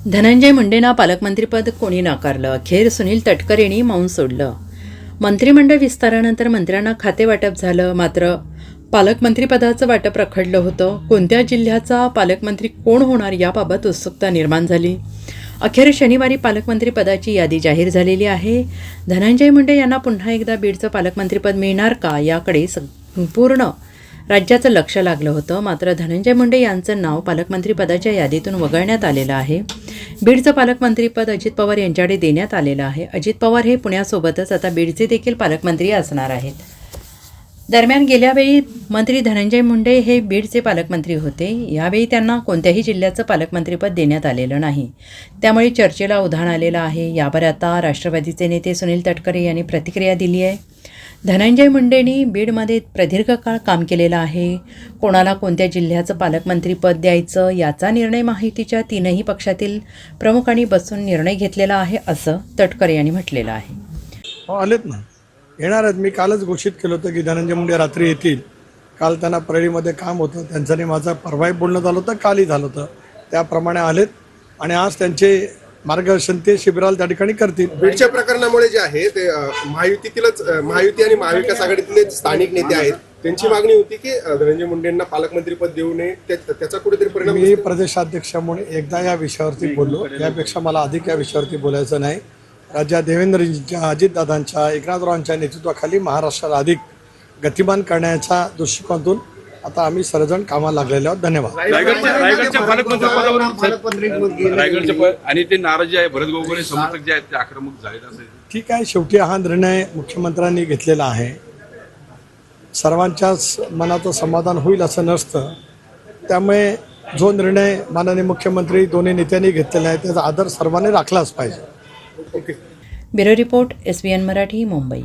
धनंजय मुंडेंना पालकमंत्रीपद कोणी नाकारलं? अखेर सुनील तटकरेंनी मौन सोडलं. मंत्रिमंडळ विस्तारानंतर मंत्र्यांना खाते वाटप झालं, मात्र पालकमंत्रीपदाचं वाटप रखडलं होतं. कोणत्या जिल्ह्याचा पालकमंत्री कोण होणार याबाबत उत्सुकता निर्माण झाली. अखेर शनिवारी पालकमंत्रीपदाची यादी जाहीर झालेली आहे. धनंजय मुंडे यांना पुन्हा एकदा बीडचं पालकमंत्रीपद मिळणार का याकडे संपूर्ण राज्याचं लक्ष लागलं होतं. मात्र धनंजय मुंडे यांचं नाव पालकमंत्रीपदाच्या यादीतून वगळण्यात आलेलं आहे. बीडचं पालकमंत्रीपद अजित पवार यांच्याकडे देण्यात आलेलं आहे. अजित पवार हे पुण्यासोबतच आता बीडचे देखील पालकमंत्री असणार आहेत. दरम्यान गेल्यावेळी मंत्री धनंजय मुंडे हे बीडचे पालकमंत्री होते. यावेळी त्यांना कोणत्याही जिल्ह्याचं पालकमंत्रीपद देण्यात आलेलं नाही. त्यामुळे चर्चेला उधाण आलेलं आहे. यावर आता राष्ट्रवादीचे नेते सुनील तटकरे यांनी प्रतिक्रिया दिली आहे. धनंजय मुंडेंनी बीडमध्ये प्रदीर्घ काळ काम केलेलं आहे. कोणाला कोणत्या जिल्ह्याचं पालकमंत्रीपद द्यायचं याचा निर्णय महायुतीच्या तीनही पक्षातील प्रमुखांनी बसून निर्णय घेतलेला आहे, असं तटकरे यांनी म्हटलेलं आहे. हो, आलेत ना, येणार आहेत. मी कालच घोषित केलं होतं की धनंजय मुंडे रात्री येतील. काल त्यांना परळीमध्ये काम होतं, त्यांच्याने माझं परवाही बोलणं झालं होतं, कालही झालं होतं. त्याप्रमाणे आलेत आणि आज त्यांचे मार्गदर्शन ते शिबिराला त्या ठिकाणी करतील. बीडच्या प्रकरणामुळे जे आहे ते महायुती आणि महाविकास आघाडीतले स्थानिक नेते आहेत, त्यांची मागणी होती की धनंजय मुंडेंना पालकमंत्रीपद देऊ नये. त्याचा कुठेतरी परिणाम. मी प्रदेशाध्यक्ष म्हणून एकदा या विषयावरती बोललो. यापेक्षा मला अधिक या विषयावरती बोलायचं नाही. राज्यात देवेंद्रजींच्या, अजितदादांच्या, एकनाथरावांच्या नेतृत्वाखाली महाराष्ट्राला अधिक गतिमान करण्याच्या दृष्टिकोनातून आता आम्ही सर्वजण कामाला लागलेले आहोत. धन्यवाद. रायगडच्या पालकमंत्रीपदावर आणि ते नाराजी आहे, भरत गोगोले समर्थक जे आहेत ते आक्रमक झालेत असेल. ठीक आहे, शेवटी हा निर्णय मुख्यमंत्र्यांनी घेतलेला आहे. सर्वांच्याच मनाचं समाधान होईल असं नसतं. त्यामुळे जो निर्णय माननीय मुख्यमंत्री दोन्ही नेत्यांनी घेतलेला आहे त्याचा आदर सर्वांनी राखलाच पाहिजे. Bureau report, SBN Marathi, Mumbai.